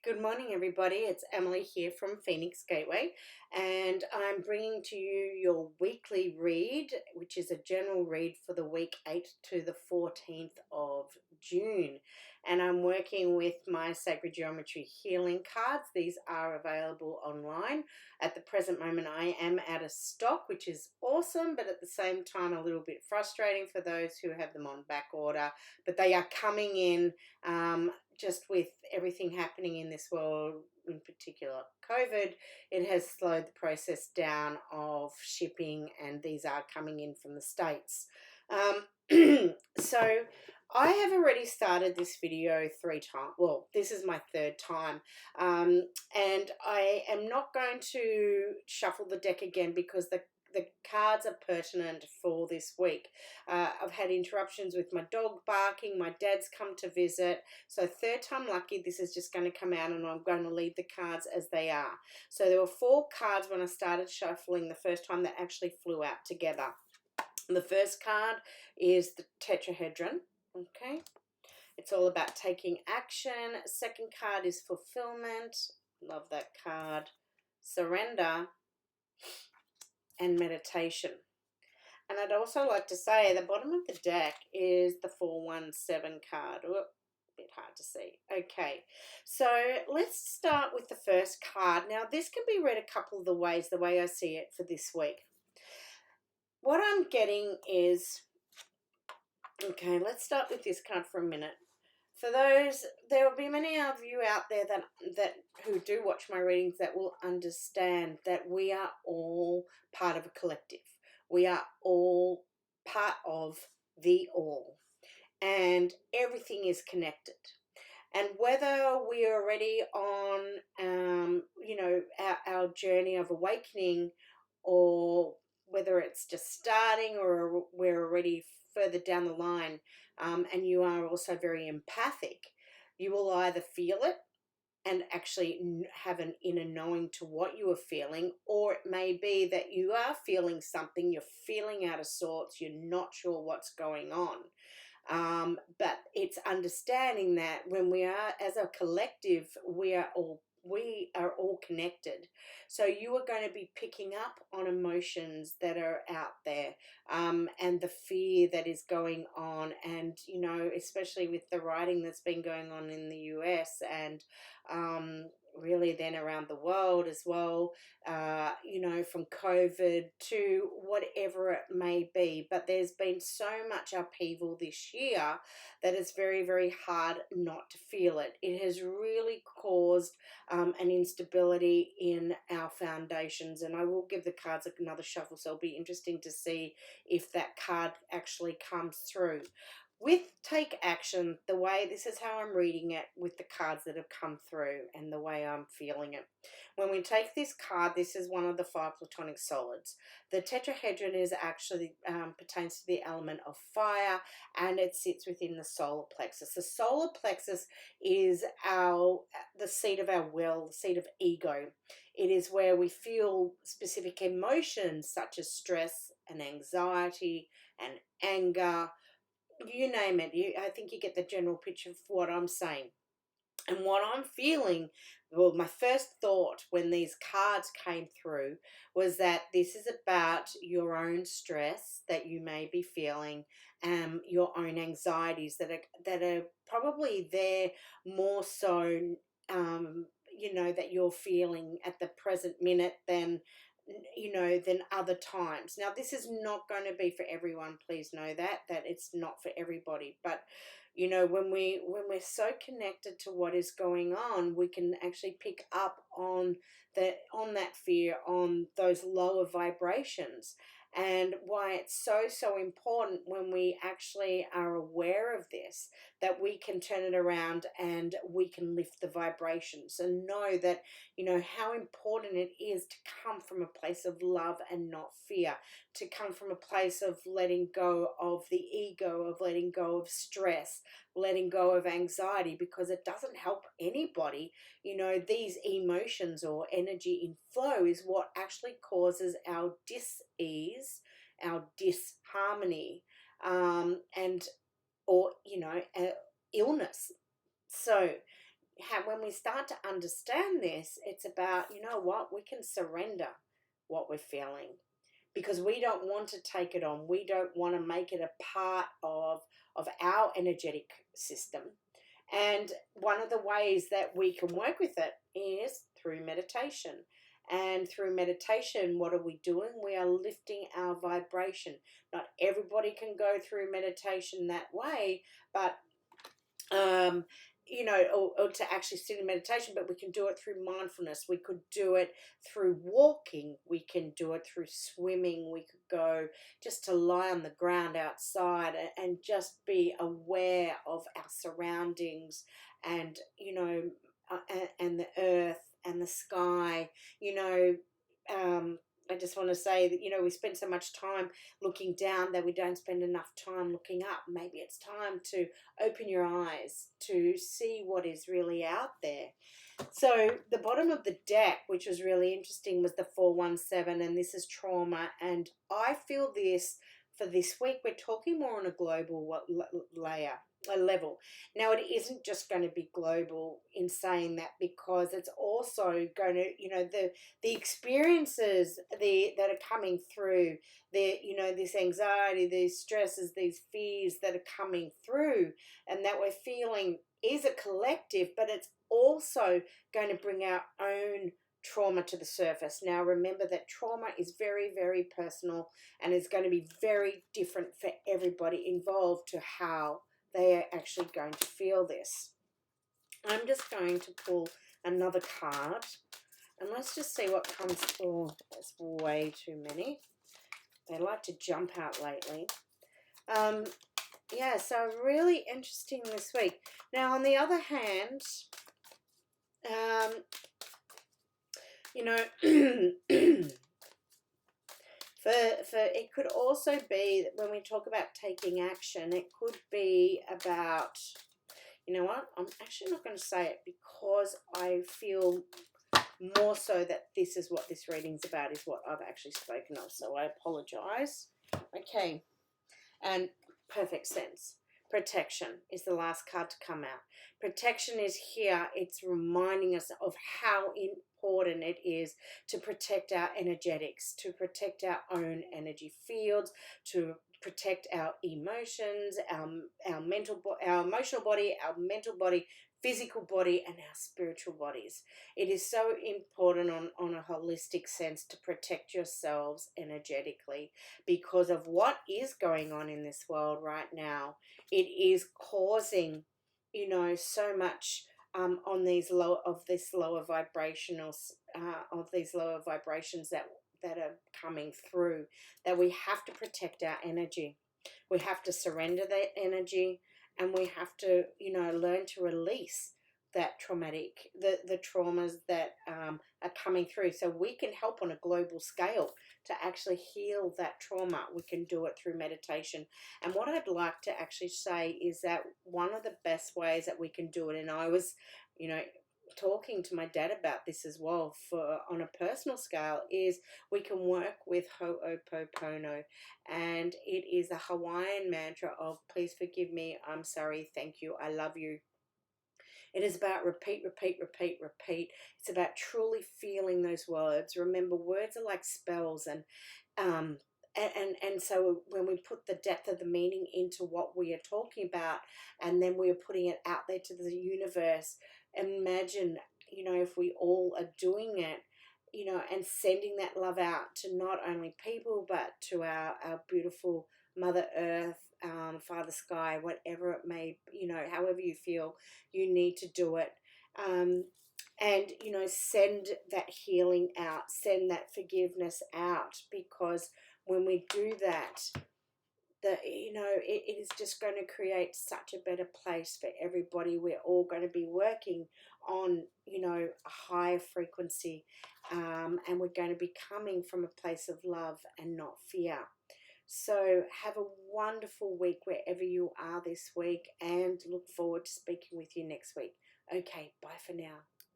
Good morning, everybody. It's Emily here from Phoenix Gateway, and I'm bringing to you your weekly read, which is a general read for the week 8 to the 14th of June. And I'm working with my Sacred Geometry Healing cards. These are available online. At the present moment, I am out of stock, which is awesome, but at the same time, a little bit frustrating for those who have them on back order. But they are coming in. Just with everything happening in this world, in particular COVID, it has slowed the process down of shipping, and these are coming in from the States. So I have already started this video 3 times. Well, this is my 3rd time. And I am not going to shuffle the deck again because the cards are pertinent for this week. I've had interruptions with my dog barking. My dad's come to visit. So 3rd time lucky, this is just going to come out and I'm going to leave the cards as they are. So there were 4 cards when I started shuffling the first time that actually flew out together. The first card is the tetrahedron. Okay. It's all about taking action. Second card is fulfillment. Love that card. Surrender and meditation. And I'd also like to say at the bottom of the deck is the 417 card. Whoop, a bit hard to see. Okay, so let's start with the first card. Now, this can be read a couple of the ways, the way I see it for this week. What I'm getting is, okay, let's start with this card for a minute. For those, there will be many of you out there that who do watch my readings that will understand that we are all part of a collective. We are all part of the all, and everything is connected. And whether we are already on, our journey of awakening, or whether it's just starting or we're already further down the line, and you are also very empathic, you will either feel it and actually have an inner knowing to what you are feeling, or it may be that you are feeling something, you're feeling out of sorts, you're not sure what's going on. But it's understanding that when we are, as a collective, we are all connected. So you are going to be picking up on emotions that are out there, and the fear that is going on, and especially with the writing that's been going on in the US, and really then around the world as well, from COVID to whatever it may be. But there's been so much upheaval this year that it's very, very hard not to feel it. It has really caused an instability in our foundations. And I will give the cards another shuffle, so it'll be interesting to see if that card actually comes through. With take action, the way, this is how I'm reading it with the cards that have come through and the way I'm feeling it. When we take this card, this is one of the 5 platonic solids. The tetrahedron is actually pertains to the element of fire, and it sits within the solar plexus. The solar plexus is the seat of our will, the seat of ego. It is where we feel specific emotions such as stress and anxiety and anger. You name it. I think you get the general picture of what I'm saying. And what I'm feeling, well, my first thought when these cards came through was that this is about your own stress that you may be feeling, your own anxieties that are probably there more so, that you're feeling at the present minute than other times. Now, this is not going to be for everyone. Please know that it's not for everybody. But when we're so connected to what is going on, we can actually pick up on that fear, on those lower vibrations. And why it's so important when we actually are aware of this, that we can turn it around and we can lift the vibrations and know that how important it is to come from a place of love and not fear, to come from a place of letting go of the ego, of letting go of stress, letting go of anxiety, because it doesn't help anybody. These emotions or energy in flow is what actually causes our dis-ease, our disharmony, and or illness. So when we start to understand this, it's about, you know what, we can surrender what we're feeling because we don't want to take it on. We don't want to make it a part of our energetic system. And one of the ways that we can work with it is through meditation. And through meditation, what are we doing? We are lifting our vibration. Not everybody can go through meditation that way, but um, or to actually sit in meditation, but we can do it through mindfulness. We could do it through walking. We can do it through swimming. We could go just to lie on the ground outside and just be aware of our surroundings and, and the earth and the sky, I just want to say that, we spend so much time looking down that we don't spend enough time looking up. Maybe it's time to open your eyes to see what is really out there. So the bottom of the deck, which was really interesting, was the 417, and this is trauma. And I feel this for this week, we're talking more on a global level. Now, it isn't just going to be global in saying that, because it's also going to, the experiences that are coming through, this anxiety, these stresses, these fears that are coming through and that we're feeling is a collective, but it's also going to bring our own trauma to the surface. Now, remember that trauma is very, very personal and is going to be very different for everybody involved to how they are actually going to feel this. I'm just going to pull another card and let's just see what comes. Oh, there's way too many. They like to jump out lately. Yeah, so really interesting this week. Now, on the other hand, for it could also be that when we talk about taking action, it could be about, you know what, I'm actually not going to say it because I feel more so that this is what this reading's about, is what I've actually spoken of. So I apologize. Okay. And perfect sense. Protection is the last card to come out. Protection is here. It's reminding us of how important it is to protect our energetics, to protect our own energy fields, to protect our emotions, our emotional body, our mental body, physical body, and our spiritual bodies. It is so important on a holistic sense to protect yourselves energetically because of what is going on in this world right now. It is causing, so much on these lower vibrations that are coming through, that we have to protect our energy. We have to surrender that energy, and we have to, learn to release that the traumas that are coming through, so we can help on a global scale to actually heal that trauma. We can do it through meditation. And what I'd like to actually say is that one of the best ways that we can do it, and I was, talking to my dad about this as well on a personal scale, is we can work with Ho'oponopono, and it is a Hawaiian mantra of please forgive me, I'm sorry, thank you, I love you. It is about repeat, repeat, repeat, repeat. It's about truly feeling those words. Remember, words are like spells, and so when we put the depth of the meaning into what we are talking about, and then we are putting it out there to the universe, imagine, if we all are doing it, and sending that love out to not only people, but to our beautiful Mother Earth, Father Sky, whatever it may, however you feel you need to do it. And, send that healing out, send that forgiveness out, because when we do that, it is just going to create such a better place for everybody. We're all going to be working on, a higher frequency, and we're going to be coming from a place of love and not fear. So have a wonderful week wherever you are this week, and look forward to speaking with you next week. Okay, bye for now.